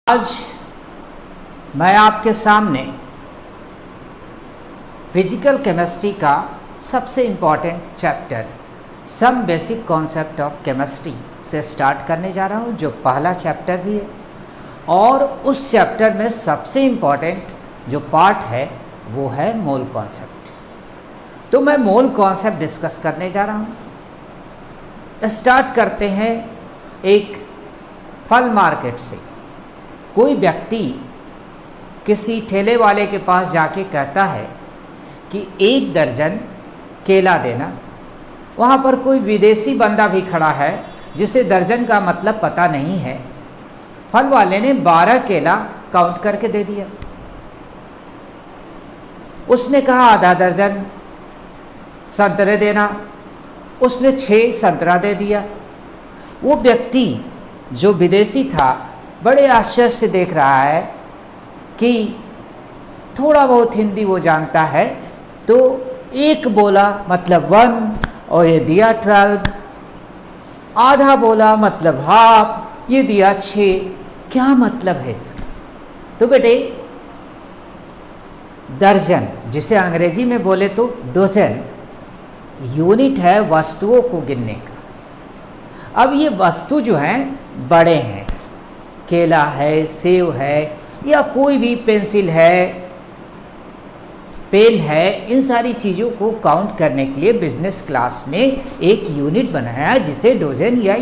आज मैं आपके सामने फिजिकल केमिस्ट्री का सबसे important chapter some basic concept of chemistry से स्टार्ट करने जा रहा हूँ, जो पहला चैप्टर भी है। और उस चैप्टर में सबसे इम्पॉर्टेंट जो पार्ट है वो है मोल कॉन्सेप्ट। तो मैं मोल कॉन्सेप्ट डिस्कस करने जा रहा हूँ। स्टार्ट करते हैं एक फल मार्केट से। कोई व्यक्ति किसी ठेले वाले के पास जाके कहता है कि 1 दर्जन केला देना। वहाँ पर कोई विदेशी बंदा भी खड़ा है जिसे दर्जन का मतलब पता नहीं है। फल वाले ने 12 केला काउंट करके दे दिया। उसने कहा आधा दर्जन संतरे देना, उसने 6 संतरा दे दिया। वो व्यक्ति जो विदेशी था बड़े आश्चर्य से देख रहा है कि थोड़ा बहुत हिंदी वो जानता है, तो 1 बोला मतलब 1 और ये दिया 12, आधा बोला मतलब हाफ, ये दिया 6। क्या मतलब है इसका? तो बेटे दर्जन, जिसे अंग्रेजी में बोले तो डोजन, यूनिट है वस्तुओं को गिनने का। अब ये वस्तु जो हैं बड़े हैं, केला है, सेब है, या कोई भी पेंसिल है, पेन है, इन सारी चीज़ों को काउंट करने के लिए बिजनेस क्लास ने एक यूनिट बनाया जिसे डोजन या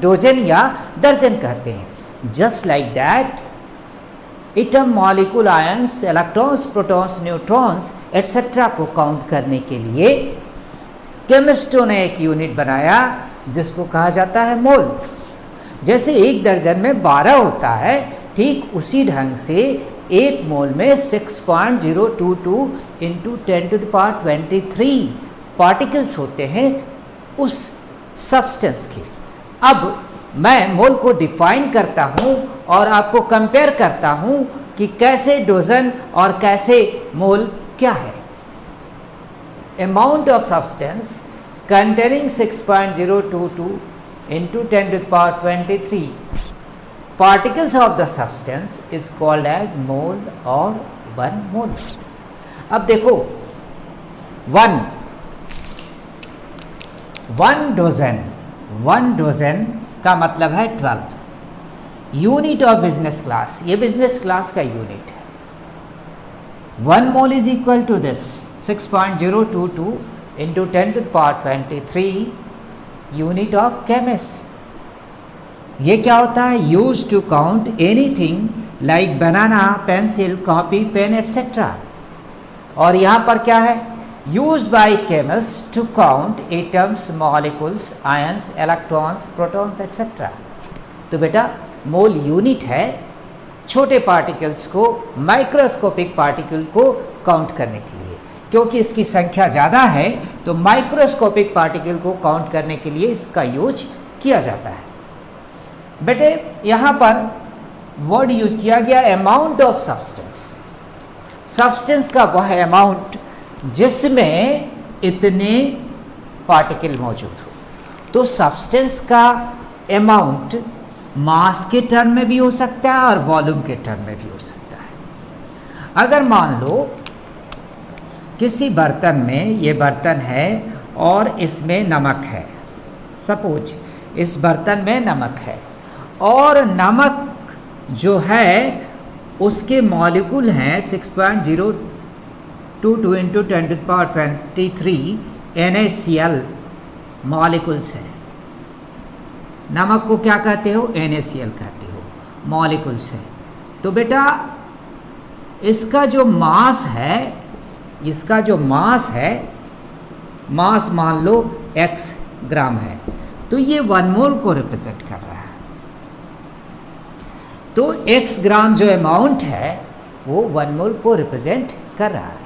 डोजन या दर्जन कहते हैं। Just like that atom, molecule, ions, electrons, protons, neutrons etcetera को काउंट करने के लिए केमिस्टों ने एक यूनिट बनाया जिसको कहा जाता है मोल। जैसे 1 दर्जन में 12 होता है, ठीक उसी ढंग से 1 मोल में 6.022 इंटू 10⁻23 पार्टिकल्स होते हैं उस सब्सटेंस के। अब मैं मोल को डिफाइन करता हूँ और आपको कंपेयर करता हूँ कि कैसे डोजन और कैसे मोल क्या है। Amount of substance containing 6.022 into 10⁻23 particles of the substance is called as mole or 1 mole। अब देखो 1 डोजन का मतलब है 12 यूनिट ऑफ बिजनेस क्लास। ये बिजनेस क्लास का यूनिट है। 1 mole is equal to this 6.022 into 10⁻23 unit of chemist. ये क्या होता है? Use to count anything like banana, pencil, copy, pen etcetera. और यहाँ पर क्या है? Use by chemist to count atoms, molecules, ions, electrons, protons etcetera. तो बेटा मोल यूनिट है छोटे पार्टिकल्स को, माइक्रोस्कोपिक पार्टिकल को काउंट करने के लिए। क्योंकि इसकी संख्या ज़्यादा है तो माइक्रोस्कोपिक पार्टिकल को काउंट करने के लिए इसका यूज किया जाता है। बेटे यहाँ पर वर्ड यूज किया गया अमाउंट ऑफ सब्सटेंस। सब्सटेंस का वह अमाउंट जिसमें इतने पार्टिकल मौजूद हो। तो सब्सटेंस का अमाउंट मास के टर्म में भी हो सकता है और वॉल्यूम के टर्म में भी हो सकता है। अगर मान लो किसी बर्तन में, ये बर्तन है और इसमें नमक है, सपोज इस बर्तन में नमक है और नमक जो है उसके मॉलिक्यूल हैं 6.022 इंटू 10⁻23 NaCl मॉलिक्यूल्स है। नमक को क्या कहते हो? NaCl कहते हो, मॉलिक्यूल्स है। तो बेटा इसका जो मास है, मास मान लो x ग्राम है, तो ये 1 मोल को रिप्रेजेंट कर रहा है। तो x ग्राम जो अमाउंट है वो 1 मोल को रिप्रेजेंट कर रहा है।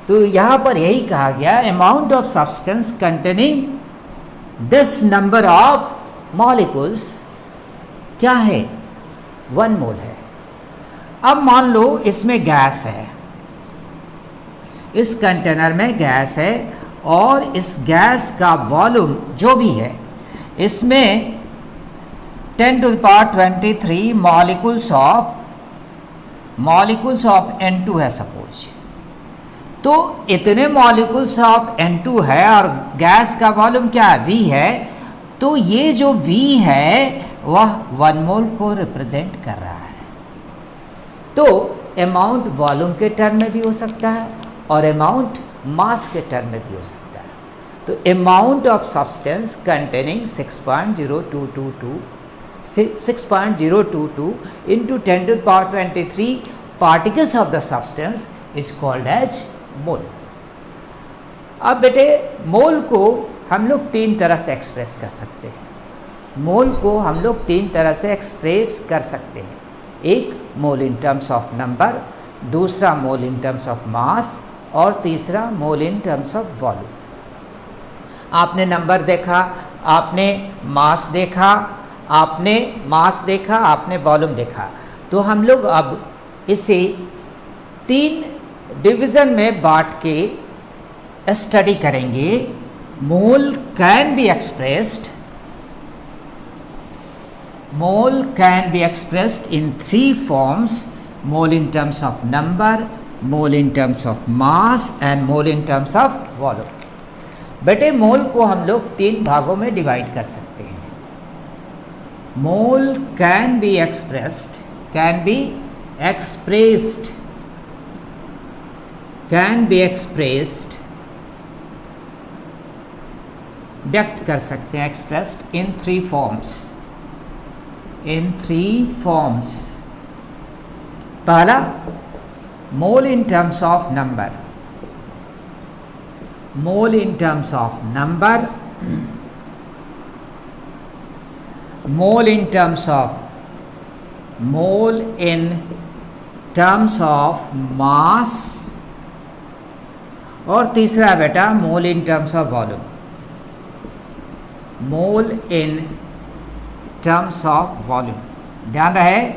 तो यहाँ पर यही कहा गया amount of substance containing this number of molecules क्या है? 1 मोल है। अब मान लो इसमें गैस है, इस कंटेनर में गैस है और इस गैस का वॉल्यूम जो भी है, इसमें 10 to the power 23 molecules of N2 है सपोज। तो इतने मॉलिक्यूल्स ऑफ N2 है और गैस का वॉल्यूम क्या है, V है। तो ये जो V है वह 1 मोल को रिप्रेजेंट कर रहा है। तो अमाउंट वॉल्यूम के टर्म में भी हो सकता है और अमाउंट मास के टर्म में भी हो सकता है। तो amount of substance containing 6.022 into 10 to the power 23 particles of the substance is called as मोल। अब बेटे मोल को हम लोग 3 तरह से एक्सप्रेस कर सकते हैं। मोल को हम लोग 3 तरह से एक्सप्रेस कर सकते हैं। एक मोल इन टर्म्स ऑफ नंबर, दूसरा मोल इन टर्म्स ऑफ मास और तीसरा मोल इन टर्म्स ऑफ वॉल्यूम। आपने नंबर देखा, आपने मास देखा, आपने वॉल्यूम देखा। तो हम लोग अब इसे 3 डिवीज़न में बांट के स्टडी करेंगे। Mole can be expressed in 3 forms: mole in terms of number, mole in terms of mass and mole in terms of volume. बेटे मोल को हम लोग 3 भागों में डिवाइड कर सकते हैं। मोल कैन बी एक्सप्रेस्ड व्यक्त कर सकते हैं, एक्सप्रेस्ड इन 3 फॉर्म्स। पहला mole in terms of number, mole in terms of mass और तीसरा बेटा mole in terms of volume. ध्यान रहे,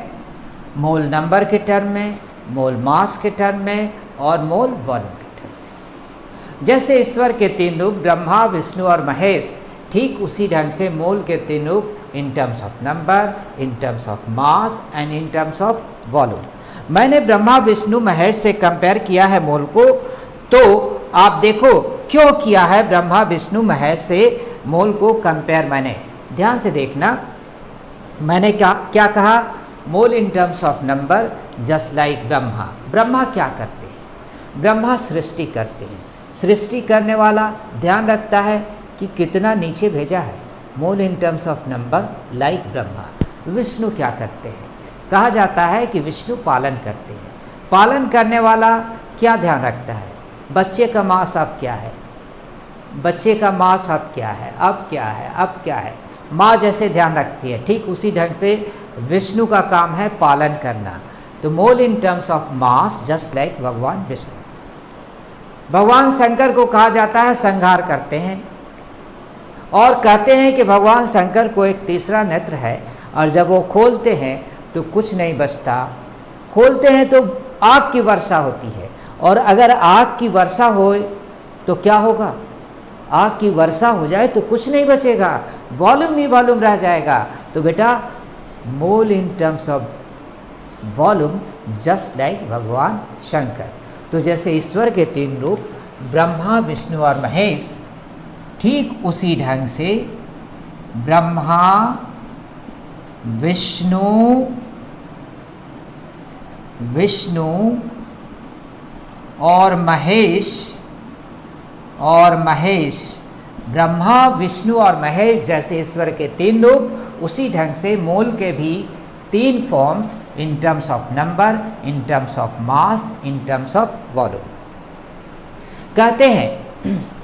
मोल नंबर के टर्म में, मोल मास के टर्म में और मोल वॉल्यूम के टर्म में। जैसे ईश्वर के 3 रूप ब्रह्मा, विष्णु और महेश, ठीक उसी ढंग से मोल के 3 रूप इन terms of number, in terms of mass and in terms of volume. मैंने ब्रह्मा, विष्णु, महेश से कंपेयर किया है मोल को। तो आप देखो क्यों किया है ब्रह्मा, विष्णु, महेश से मोल को कंपेयर। मैंने ध्यान से देखना, मैंने क्या कहा, mole in terms of number just like Brahma. Brahma क्या करते हैं? ब्रह्मा सृष्टि करते हैं। सृष्टि करने वाला ध्यान रखता है कि कितना नीचे भेजा है, mole in terms of number like Brahma. Vishnu क्या करते हैं? कहा जाता है कि विष्णु पालन करते हैं। पालन करने वाला क्या ध्यान रखता है? बच्चे का मास अब क्या है, बच्चे का मास अब क्या है, अब क्या है। माँ जैसे ध्यान रखती है, ठीक उसी ढंग से विष्णु का काम है पालन करना। तो mole in terms of mass just like भगवान विष्णु। भगवान शंकर को कहा जाता है संहार करते हैं, और कहते हैं कि भगवान शंकर को एक तीसरा नेत्र है, और जब वो खोलते हैं तो कुछ नहीं बचता। खोलते हैं तो आग की वर्षा होती है, और अगर आग की वर्षा हो तो क्या होगा? आग की वर्षा हो जाए तो कुछ नहीं बचेगा, वॉल्यूम ही वॉल्यूम रह जाएगा। तो बेटा mole in terms of volume just like भगवान शंकर। तो जैसे ईश्वर के 3 रूप ब्रह्मा, विष्णु और महेश, ठीक उसी ढंग से ब्रह्मा, विष्णु और महेश, ब्रह्मा, विष्णु और महेश जैसे ईश्वर के 3 रूप, उसी ढंग से मोल के भी 3 forms in terms of number, in terms of mass, in terms of volume. कहते हैं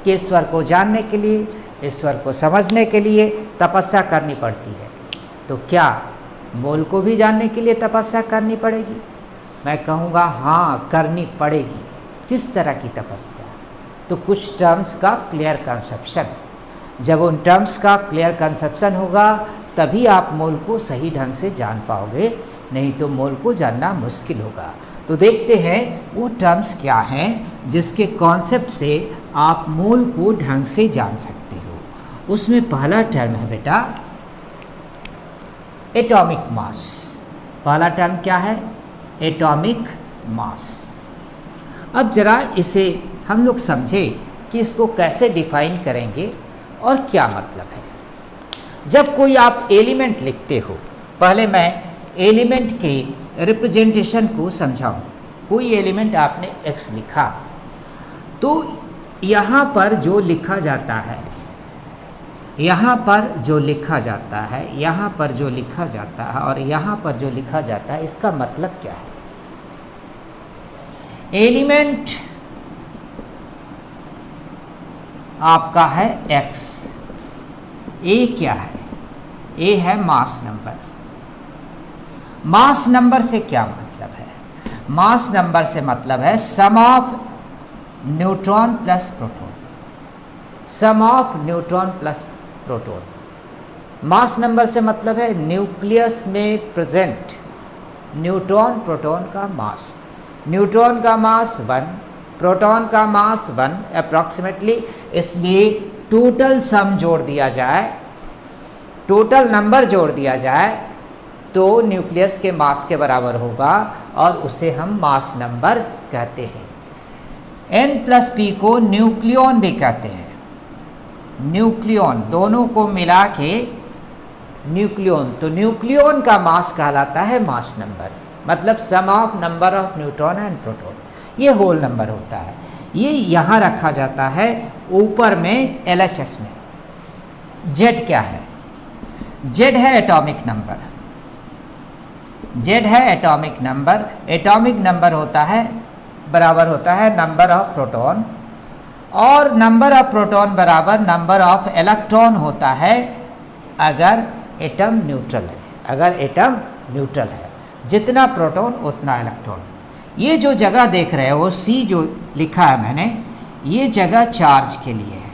कि ईश्वर को जानने के लिए, ईश्वर को समझने के लिए तपस्या करनी पड़ती है। तो क्या मोल को भी जानने के लिए तपस्या करनी पड़ेगी? मैं कहूँगा हाँ, करनी पड़ेगी। किस तरह की तपस्या? तो कुछ टर्म्स का क्लियर कंसेप्शन। जब उन टर्म्स का क्लियर कंसेप्शन होगा तभी आप मोल को सही ढंग से जान पाओगे, नहीं तो मोल को जानना मुश्किल होगा। तो देखते हैं वो टर्म्स क्या हैं जिसके कॉन्सेप्ट से आप मोल को ढंग से जान सकते हो। उसमें पहला टर्म है बेटा एटॉमिक मास। पहला टर्म क्या है? Atomic mass. अब जरा इसे हम लोग समझें कि इसको कैसे डिफाइन करेंगे और क्या मतलब है। जब कोई आप एलिमेंट लिखते हो, पहले मैं एलिमेंट के रिप्रेजेंटेशन को समझाऊं। कोई एलिमेंट आपने x लिखा, तो यहाँ पर जो लिखा जाता है, यहाँ पर जो लिखा जाता है, यहाँ पर जो लिखा जाता है और यहाँ पर जो लिखा जाता है, इसका मतलब क्या है? एलिमेंट आपका है x, ए क्या है? ए है मास नंबर। मास नंबर से क्या मतलब है? मास नंबर से मतलब है sum of neutron plus proton, sum of neutron plus proton. Mass number से मतलब है न्यूक्लियस में प्रेजेंट न्यूट्रॉन प्रोटॉन का मास। न्यूट्रॉन का मास 1, प्रोटॉन का मास 1 अप्रॉक्सीमेटली, इसलिए टोटल सम जोड़ दिया जाए, टोटल नंबर जोड़ दिया जाए तो न्यूक्लियस के मास के बराबर होगा और उसे हम मास नंबर कहते हैं। n प्लस p को न्यूक्लियन भी कहते हैं। न्यूक्लियन दोनों को मिला के न्यूक्लियन, तो न्यूक्लियन का मास कहलाता है मास नंबर, मतलब sum of number of neutron and proton. ये होल नंबर होता है। ये यहाँ रखा जाता है ऊपर में LHS में। Z क्या है? Z है एटॉमिक नंबर। Z है एटॉमिक नंबर। एटॉमिक नंबर होता है बराबर होता है नंबर ऑफ प्रोटॉन, और नंबर ऑफ प्रोटॉन बराबर नंबर ऑफ इलेक्ट्रॉन होता है अगर एटम न्यूट्रल है। अगर एटम न्यूट्रल है, जितना प्रोटॉन उतना इलेक्ट्रॉन। ये जो जगह देख रहे हो C जो लिखा है मैंने, ये जगह चार्ज के लिए है,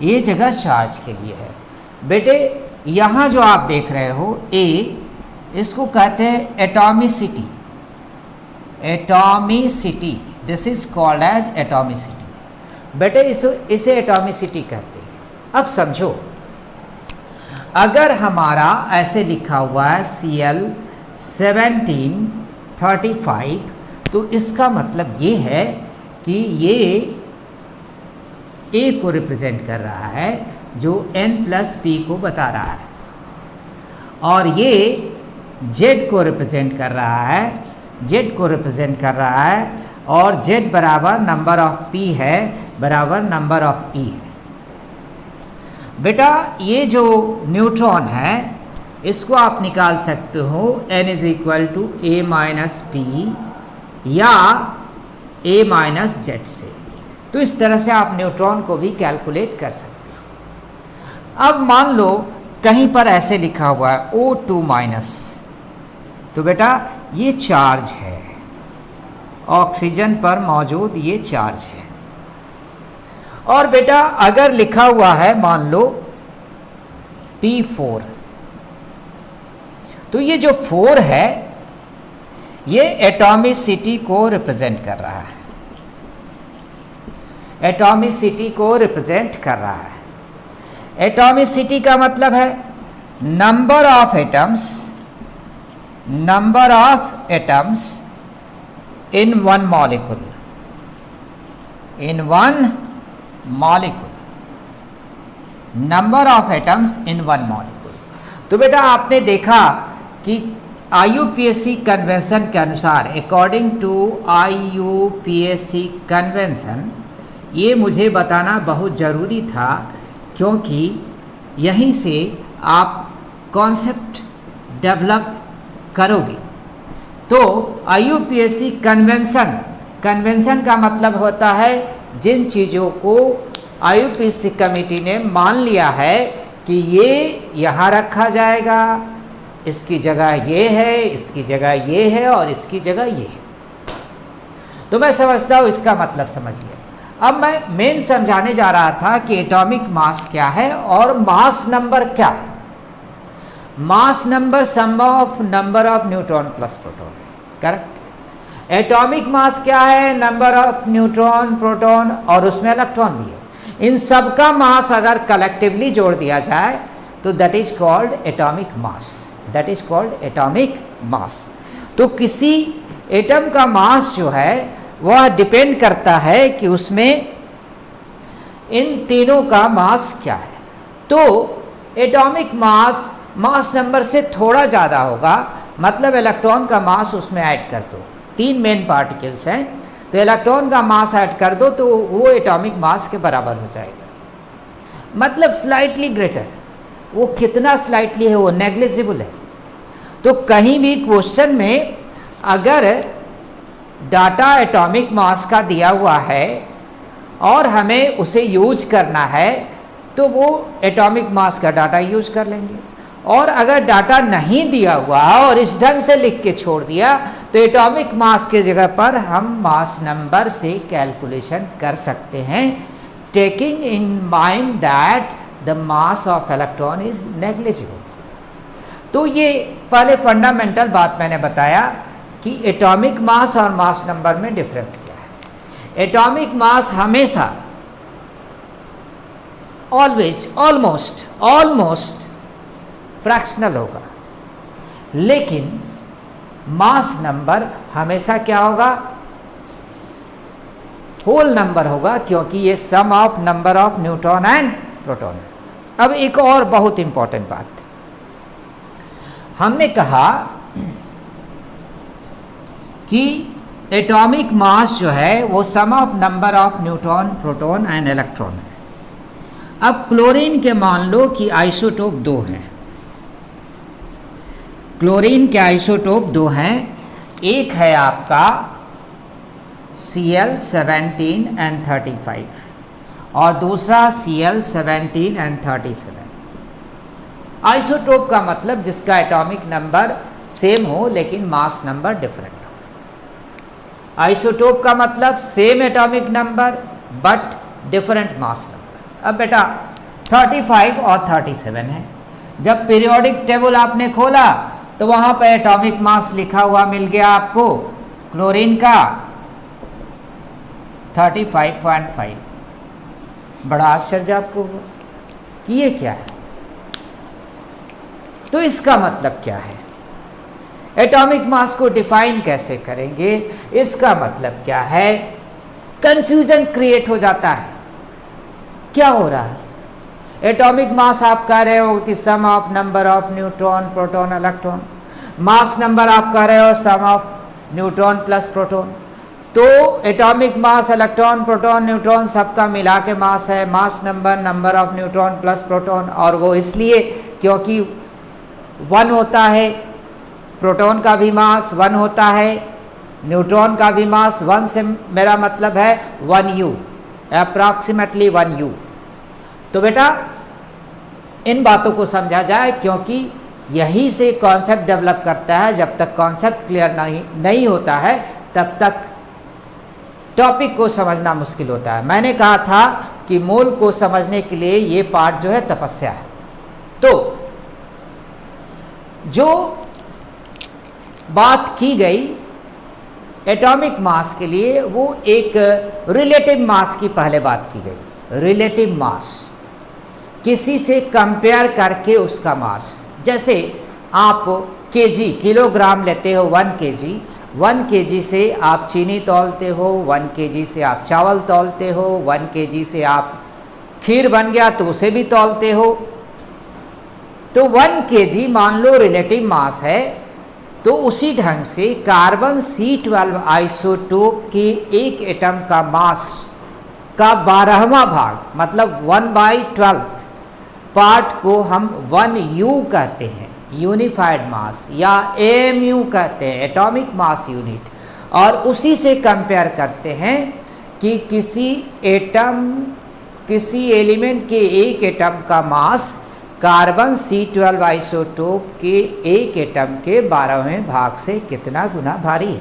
ये जगह चार्ज के लिए है। बेटे यहाँ जो आप देख रहे हो A, इसको कहते हैं atomicity. Atomicity, this is called as atomicity. बेटे इसे एटॉमिसिटी कहते हैं। अब समझो, अगर हमारा ऐसे लिखा हुआ है Cl1735, तो इसका मतलब ये है कि ये A को रिप्रेजेंट कर रहा है जो N प्लस P को बता रहा है, और ये Z को रिप्रेजेंट कर रहा है, Z को रिप्रेजेंट कर रहा है, और Z बराबर नंबर ऑफ P है बराबर नंबर ऑफ E है। बेटा ये जो न्यूट्रॉन है इसको आप निकाल सकते हो n is equal to A minus P या A माइनस Z से। तो इस तरह से आप न्यूट्रॉन को भी कैलकुलेट कर सकते हो। अब मान लो कहीं पर ऐसे लिखा हुआ है O2 माइनस, तो बेटा ये चार्ज है, ऑक्सीजन पर मौजूद ये चार्ज है। और बेटा अगर लिखा हुआ है मान लो P4, तो ये जो 4 है ये एटॉमिसिटी को रिप्रेजेंट कर रहा है, एटॉमिसिटी को रिप्रेजेंट कर रहा है। एटॉमिसिटी का मतलब है number of atoms, number of atoms in one molecule, in one molecule, number of atoms in one molecule. तो बेटा आपने देखा कि IUPAC कन्वेंशन के अनुसार, अकॉर्डिंग टू IUPAC कन्वेंशन, ये मुझे बताना बहुत ज़रूरी था क्योंकि यहीं से आप कॉन्सेप्ट डेवलप करोगे। तो IUPAC कन्वेंशन, कन्वेंशन का मतलब होता है जिन चीज़ों को IUPAC कमेटी ने मान लिया है कि ये यहाँ रखा जाएगा, इसकी जगह ये है, इसकी जगह ये है और इसकी जगह ये है। तो मैं समझता हूँ इसका मतलब समझ गया। अब मैं मेन समझाने जा रहा था कि एटॉमिक मास क्या है और मास नंबर क्या है। Mass number sum of number of neutron plus proton, correct. Atomic mass क्या है? नंबर ऑफ न्यूट्रॉन, प्रोटॉन और उसमें इलेक्ट्रॉन भी है। इन सब का मास अगर कलेक्टिवली जोड़ दिया जाए तो that is called atomic mass, that is called atomic mass. तो किसी एटम का मास जो है वह डिपेंड करता है कि उसमें इन तीनों का मास क्या है। तो एटॉमिक मास मास नंबर से थोड़ा ज़्यादा होगा, मतलब इलेक्ट्रॉन का मास उसमें ऐड कर दो, 3 मेन पार्टिकल्स हैं, तो इलेक्ट्रॉन का मास ऐड कर दो तो वो एटॉमिक मास के बराबर हो जाएगा, मतलब स्लाइटली ग्रेटर। वो कितना स्लाइटली है, वो नेग्लिजिबल है। तो कहीं भी क्वेश्चन में अगर डाटा एटॉमिक मास का दिया हुआ है और हमें उसे यूज करना है तो वो एटॉमिक मास का डाटा यूज कर लेंगे, और अगर डाटा नहीं दिया हुआ और इस ढंग से लिख के छोड़ दिया तो एटॉमिक मास के जगह पर हम मास नंबर से कैलकुलेशन कर सकते हैं, taking in mind that the mass of electron is negligible. तो ये पहले फंडामेंटल बात मैंने बताया कि एटॉमिक मास और मास नंबर में डिफरेंस क्या है। एटॉमिक मास हमेशा ऑलवेज ऑलमोस्ट फ्रैक्शनल होगा, लेकिन मास नंबर हमेशा क्या होगा, होल नंबर होगा, क्योंकि ये sum of number of neutron and proton. अब एक और बहुत इंपॉर्टेंट बात, हमने कहा कि एटॉमिक मास जो है वो sum of number of neutron, proton and electron है। अब क्लोरीन के मान लो कि आइसोटोप 2 हैं, क्लोरीन के आइसोटोप 2 हैं, एक है आपका Cl17n35 और दूसरा Cl17n37। आइसोटोप का मतलब जिसका एटॉमिक नंबर सेम हो लेकिन मास नंबर डिफरेंट हो। आइसोटोप का मतलब same atomic number but different mass number. अब बेटा 35 और 37 है, जब पीरियोडिक टेबल आपने खोला तो वहाँ पर एटॉमिक मास लिखा हुआ मिल गया आपको क्लोरीन का 35.5। बड़ा आश्चर्य आपको हुआ कि ये क्या है, तो इसका मतलब क्या है, एटॉमिक मास को डिफाइन कैसे करेंगे, इसका मतलब क्या है। कंफ्यूजन क्रिएट हो जाता है, क्या हो रहा है, एटॉमिक मास आप कह रहे हो कि sum of number of neutron, proton, electron, mass number आप कह रहे हो sum of neutron plus proton. तो atomic mass electron, proton, neutron सबका मिला के मास है, mass number number of neutron plus proton, और वो इसलिए क्योंकि 1 होता है, प्रोटॉन का भी मास 1 होता है, न्यूट्रॉन का भी मास 1 से मेरा मतलब है 1u, अप्रॉक्सीमेटली 1u। तो बेटा इन बातों को समझा जाए, क्योंकि यही से कॉन्सेप्ट डेवलप करता है। जब तक कॉन्सेप्ट क्लियर नहीं होता है तब तक टॉपिक को समझना मुश्किल होता है। मैंने कहा था कि मूल को समझने के लिए ये पार्ट जो है तपस्या है। तो जो बात की गई एटॉमिक मास के लिए, वो एक रिलेटिव मास की पहले बात की गई। रिलेटिव मास किसी से कंपेयर करके उसका मास, जैसे आप केजी किलोग्राम लेते हो 1 केजी, 1 केजी से आप चीनी तौलते हो, 1 केजी से आप चावल तौलते हो, 1 केजी से आप खीर बन गया तो उसे भी तौलते हो। तो 1 केजी मान लो रिलेटिव मास है, तो उसी ढंग से कार्बन C12 आइसोटोप के एक एटम का मास का 12वां भाग, मतलब 1/12 पार्ट को हम 1U कहते हैं, यूनिफाइड मास, या AMU कहते हैं, एटॉमिक मास यूनिट। और उसी से कंपेयर करते हैं कि किसी एलिमेंट के एक एटम का मास कार्बन C12 आइसोटोप के एक एटम के 12वें भाग से कितना गुना भारी है।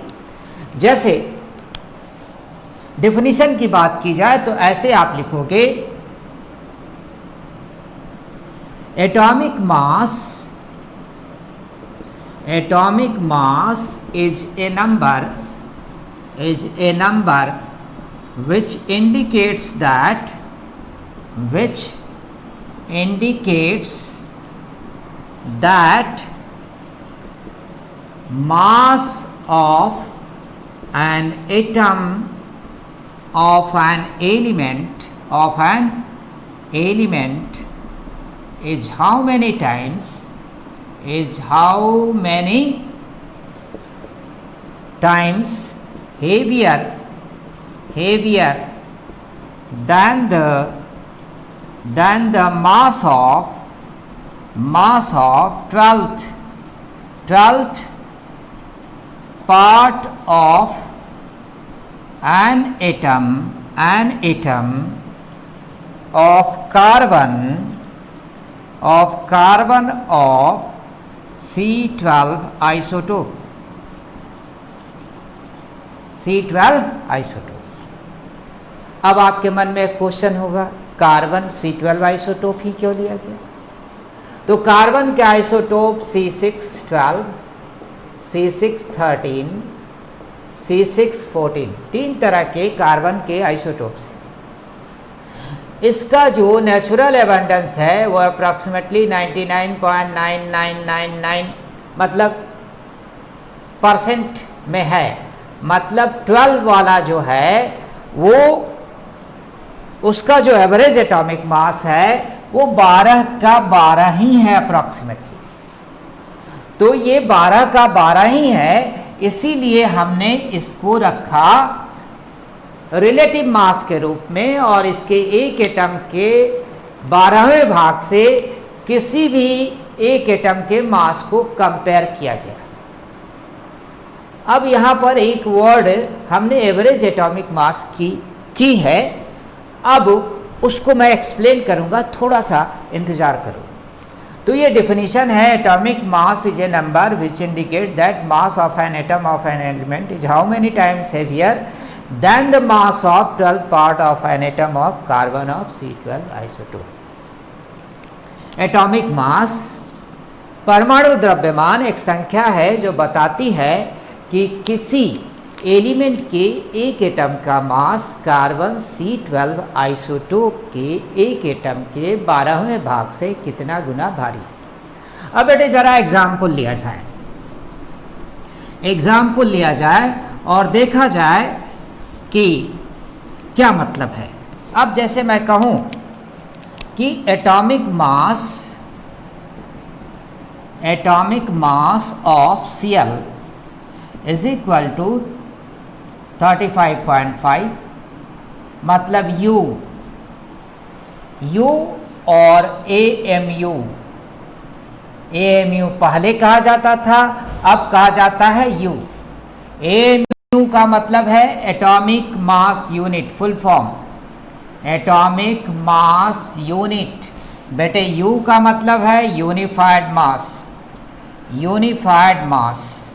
जैसे डेफिनेशन की बात की जाए तो ऐसे आप लिखोगे, atomic mass is a number which indicates that mass of an atom of an element is how many times heavier than the mass of 12th part of an atom of carbon of C12 isotope. अब आपके मन में एक question होगा, carbon C12 isotope ही क्यों लिया गया? तो कार्बन के आइसोटोप C612, C613, C614, 3 तरह के कार्बन के आइसोटोप्स हैं। इसका जो नेचुरल एबंडेंस है वो अप्रॉक्सीमेटली 99.9999 मतलब परसेंट में है। मतलब 12 वाला जो है वो उसका जो एवरेज एटॉमिक मास है वो 12 का 12 ही है अप्रॉक्सीमेटली। तो ये 12 का 12 ही है, इसीलिए हमने इसको रखा रिलेटिव मास के रूप में और इसके एक एटम के 12वें भाग से किसी भी एक एटम के मास को कंपेयर किया गया। अब यहाँ पर एक वर्ड हमने एवरेज एटॉमिक मास की है, अब उसको मैं एक्सप्लेन करूँगा, थोड़ा सा इंतज़ार करो। तो ये डेफिनेशन है, atomic mass is a number which indicate that mass of an atom of an element is how many times heavier than the mass of 12th part of an atom of carbon of C12 isotope. Atomic mass परमाणु द्रव्यमान एक संख्या है जो बताती है कि किसी एलिमेंट के एक एटम का मास कार्बन C12 आइसोटोप के एक एटम के 12वें भाग से कितना गुना भारी। अब बेटे जरा एग्जाम्पल लिया जाए और देखा जाए कि क्या मतलब है। अब जैसे मैं कहूँ कि atomic mass of Cl is equal to 35.5, मतलब U और AMU पहले कहा जाता था, अब कहा जाता है U। AMU का मतलब है atomic mass unit, full form atomic mass unit. बेटे U का मतलब है यूनिफाइड मास।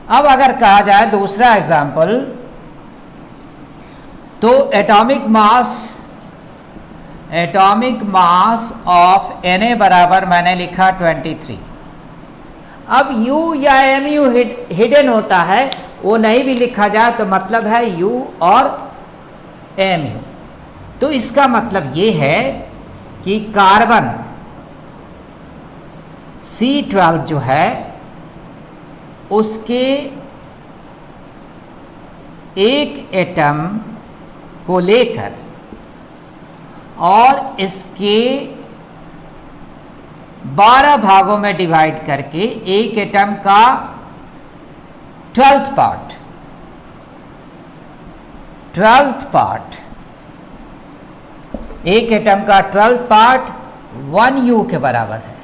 अब अगर कहा जाए दूसरा एग्जाम्पल, तो एटॉमिक मास ऑफ Na बराबर मैंने लिखा 23। अब U या MU हिडन होता है, वो नहीं भी लिखा जाए तो मतलब है U और MU। तो इसका मतलब ये है कि कार्बन C12 जो है उसके एक एटम को लेकर और इसके 12 भागों में डिवाइड करके एक एटम का 12th पार्ट एक एटम का 12th पार्ट 1U के बराबर है।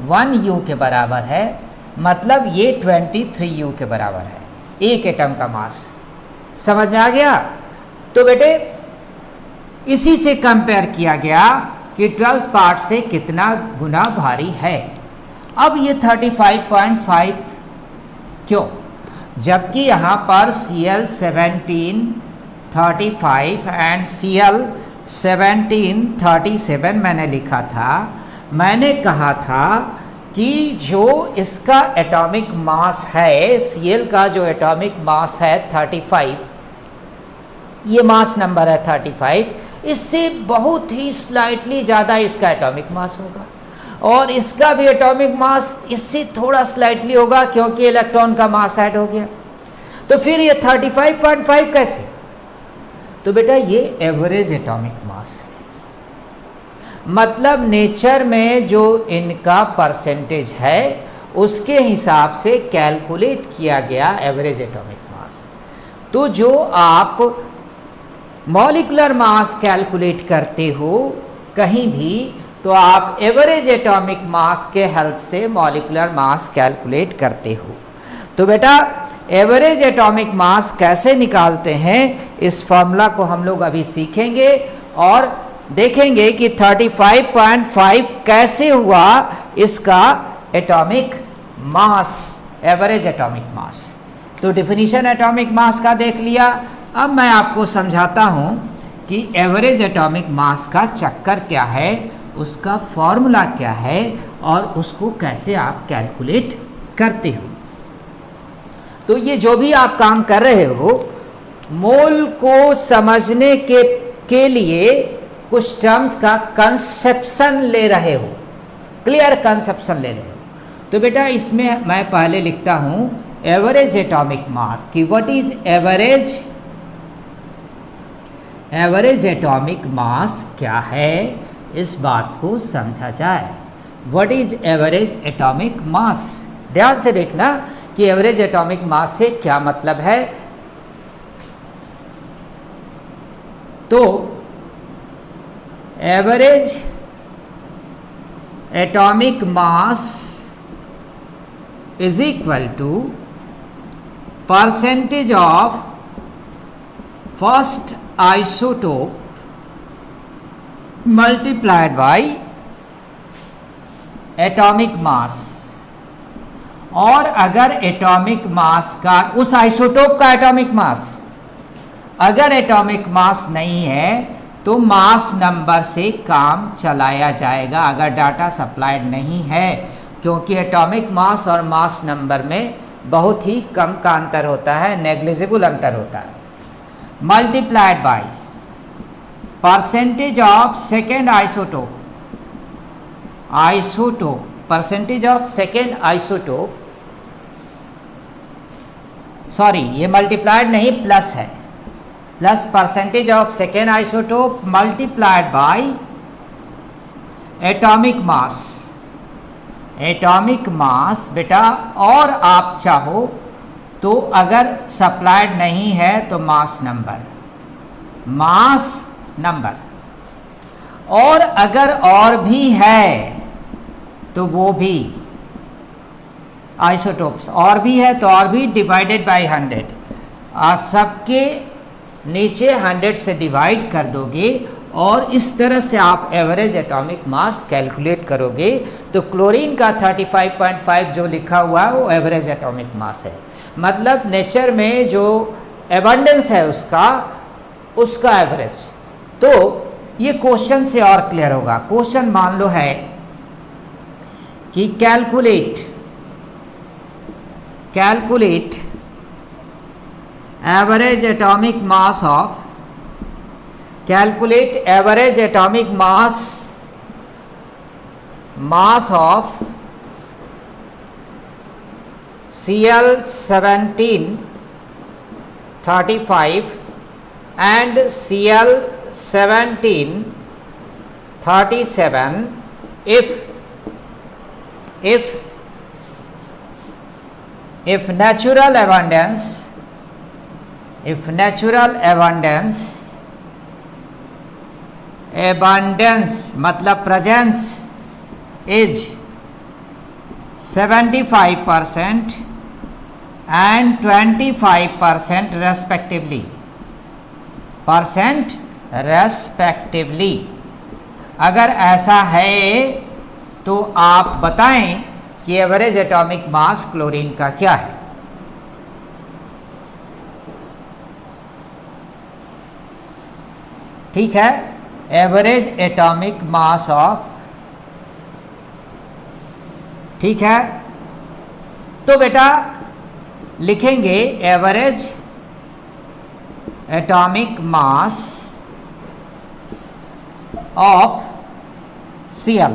1U के बराबर है, मतलब ये 23U के बराबर है एक एटम का मास। समझ में आ गया? तो बेटे इसी से कंपेयर किया गया कि 12th पार्ट से कितना गुना भारी है। अब ये 35.5 क्यों? जबकि यहाँ पर Cl17 35 एंड Cl17 37 मैंने लिखा था। मैंने कहा था कि जो इसका एटॉमिक मास है, Cl का जो एटॉमिक मास है 35, ये मास नंबर है 35, इससे बहुत ही स्लाइटली ज़्यादा इसका एटॉमिक मास होगा। और इसका भी एटॉमिक मास इससे थोड़ा स्लाइटली होगा क्योंकि इलेक्ट्रॉन का मास ऐड हो गया। तो फिर ये 35.5 कैसे? तो बेटा ये एवरेज एटॉमिक मास है, मतलब नेचर में जो इनका परसेंटेज है उसके हिसाब से कैलकुलेट किया गया एवरेज एटॉमिक मास। तो जो आप मॉलिक्यूलर मास कैलकुलेट करते हो कहीं भी, तो आप एवरेज एटॉमिक मास के हेल्प से मॉलिक्यूलर मास कैलकुलेट करते हो। तो बेटा एवरेज एटॉमिक मास कैसे निकालते हैं, इस फॉर्मूला को हम लोग अभी सीखेंगे और देखेंगे कि 35.5 कैसे हुआ इसका एटॉमिक मास, एवरेज एटॉमिक मास। तो डिफिनीशन एटॉमिक मास का देख लिया। अब मैं आपको समझाता हूं कि एवरेज एटॉमिक मास का चक्कर क्या है, उसका फॉर्मूला क्या है और उसको कैसे आप कैलकुलेट करते हो। तो ये जो भी आप काम कर रहे हो, मोल को समझने के लिए कुछ टर्म्स का कंसेप्शन ले रहे हो, क्लियर कंसेप्शन ले रहे हो। तो बेटा इसमें मैं पहले लिखता हूं एवरेज एटॉमिक मास की what is average atomic mass क्या है, इस बात को समझा जाए। व्हाट इज एवरेज एटॉमिक मास, ध्यान से देखना कि एवरेज एटॉमिक मास से क्या मतलब है। तो average atomic mass is equal to percentage of first isotope multiplied by atomic mass. और अगर एटॉमिक मास का, उस आइसोटोप का एटॉमिक मास, अगर एटॉमिक मास नहीं है तो मास नंबर से काम चलाया जाएगा अगर डाटा सप्लाइड नहीं है, क्योंकि एटॉमिक मास और मास नंबर में बहुत ही कम का अंतर होता है, नेग्लिजिबल अंतर होता है। Multiplied by percentage of second isotope, percentage of second isotope, sorry ये मल्टीप्लाइड नहीं प्लस है, plus percentage of second isotope multiplied by atomic mass. Atomic mass बेटा, और आप चाहो तो अगर सप्लाइड नहीं है तो मास नंबर, और अगर और भी है तो वो भी आइसोटोप्स और भी है तो और भी डिवाइडेड बाय 100, सबके नीचे 100 से डिवाइड कर दोगे और इस तरह से आप एवरेज एटॉमिक मास कैलकुलेट करोगे। तो क्लोरीन का 35.5 जो लिखा हुआ है वो एवरेज एटॉमिक मास है, मतलब नेचर में जो एबंडेंस है उसका एवरेज। तो ये क्वेश्चन से और क्लियर होगा। क्वेश्चन मान लो है कि calculate average atomic mass of, calculate average atomic mass of Cl1735 and Cl1737 if natural abundance मतलब presence is 75% and 25% respectively, अगर ऐसा है तो आप बताएं कि एवरेज एटॉमिक मास क्लोरीन का क्या है। ठीक है, एवरेज एटॉमिक मास ऑफ, ठीक है। तो बेटा लिखेंगे average atomic mass of Cl,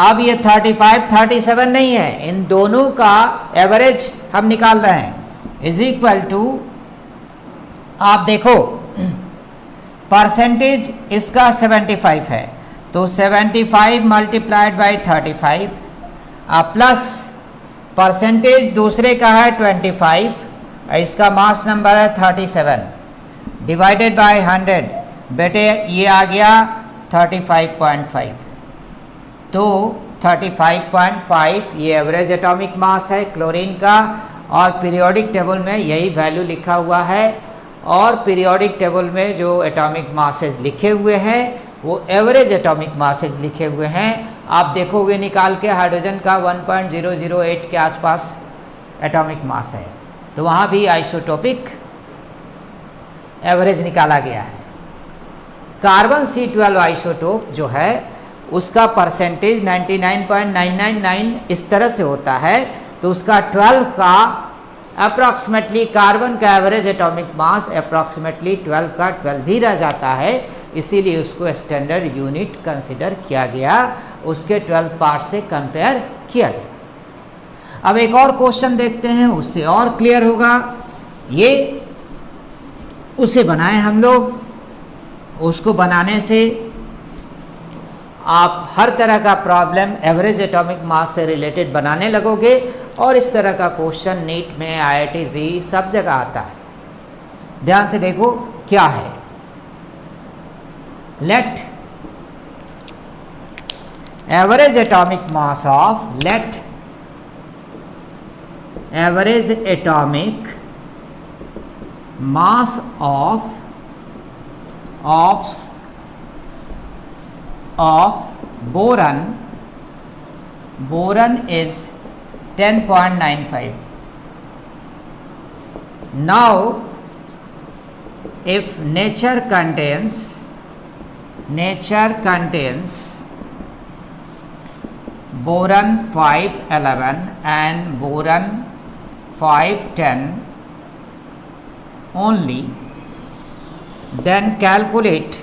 अब ये 35 37 नहीं है, इन दोनों का एवरेज हम निकाल रहे हैं, इज इक्वल टू, आप देखो परसेंटेज इसका 75 है तो 75 मल्टीप्लाइड बाई 35 प्लस परसेंटेज दूसरे का है 25, इसका मास नंबर है 37 डिवाइडेड बाय 100, बेटे ये आ गया 35.5। तो 35.5 ये एवरेज एटॉमिक मास है क्लोरीन का, और पीरियोडिक टेबल में यही वैल्यू लिखा हुआ है, और पीरियोडिक टेबल में जो एटॉमिक मासेस लिखे हुए हैं वो एवरेज एटॉमिक मासेस लिखे हुए हैं। आप देखोगे निकाल के हाइड्रोजन का 1.008 के आसपास एटॉमिक मास है, तो वहाँ भी आइसोटोपिक एवरेज निकाला गया है। कार्बन C12 आइसोटोप जो है उसका परसेंटेज 99.999 इस तरह से होता है, तो उसका 12 का अप्रॉक्सीमेटली कार्बन का एवरेज एटॉमिक मास अप्रॉक्सीमेटली 12 का 12 भी रह जाता है, इसीलिए उसको स्टैंडर्ड यूनिट कंसिडर किया गया, उसके 12 पार्ट से कंपेयर किया गया। अब एक और क्वेश्चन देखते हैं, उससे और क्लियर होगा। ये उसे बनाए हम लोग, उसको बनाने से आप हर तरह का प्रॉब्लम एवरेज एटॉमिक मास से रिलेटेड बनाने लगोगे, और इस तरह का क्वेश्चन नीट में, IIT जी सब जगह आता है। ध्यान से देखो क्या है। Let average atomic mass of, let average atomic mass of boron is 10.95. Now if nature contains boron 511 and boron 510 only, then calculate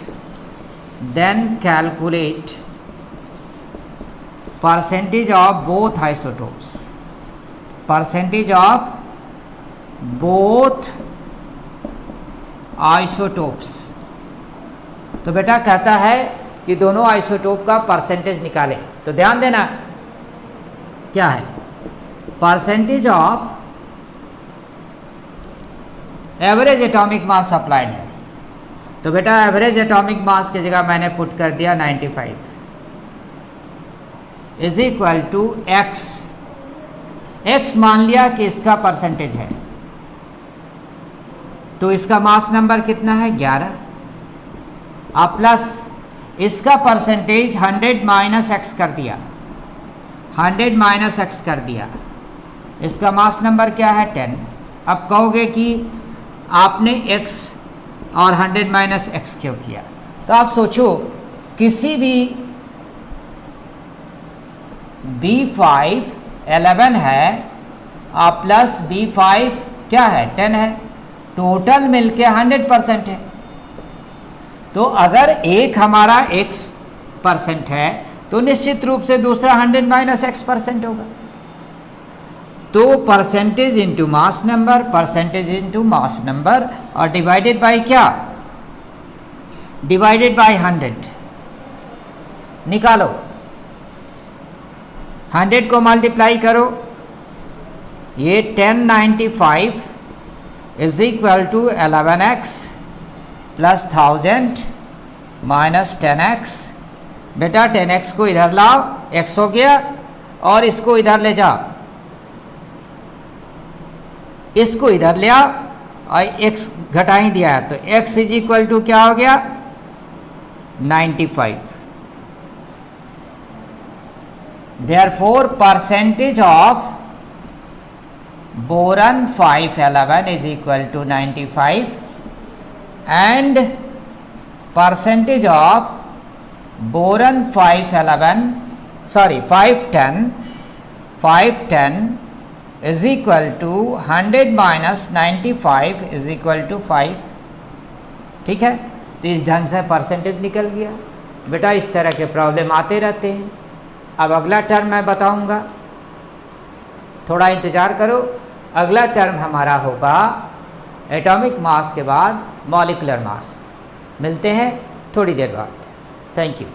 percentage of both isotopes, percentage of both isotopes। तो बेटा कहता है कि दोनों आइसोटोप का percentage निकालें, तो ध्यान देना क्या है, percentage of average atomic mass applied है, तो बेटा एवरेज एटॉमिक मास की जगह मैंने पुट कर दिया 95 is equal to x. X मान लिया कि इसका परसेंटेज है, तो इसका मास नंबर कितना है 11, अब प्लस इसका परसेंटेज 100 माइनस एक्स कर दिया, 100 माइनस एक्स कर दिया, इसका मास नंबर क्या है 10। अब कहोगे कि आपने x और 100 माइनस एक्स क्यों किया, तो आप सोचो किसी भी B5 11 है और प्लस B5 क्या है 10 है, टोटल मिलके 100% है। तो अगर एक हमारा x% है तो निश्चित रूप से दूसरा 100 माइनस x% होगा। तो percentage into mass number, percentage into mass number और डिवाइडेड बाय क्या, डिवाइडेड बाय 100 निकालो, 100 को मल्टीप्लाई करो, ये 1095 is equal to 11x plus 1000 minus 10x। बेटा 10x को इधर लाओ, x हो गया, और इसको इधर ले जाओ, इसको इधर ले आओ, और x घटा ही दिया है, तो x इज इक्वल टू क्या हो गया 95। Therefore percentage of boron 511 is equal to 95 and percentage of boron 510 is equal to 100 minus 95 is equal to 5। ठीक है, तो इस ढंग से परसेंटेज निकल गया। बेटा इस तरह के प्रॉब्लम आते रहते हैं, अब अगला टर्म मैं बताऊंगा, थोड़ा इंतज़ार करो। अगला टर्म हमारा होगा एटॉमिक मास के बाद मॉलिक्यूलर मास। मिलते हैं थोड़ी देर बाद। Thank you.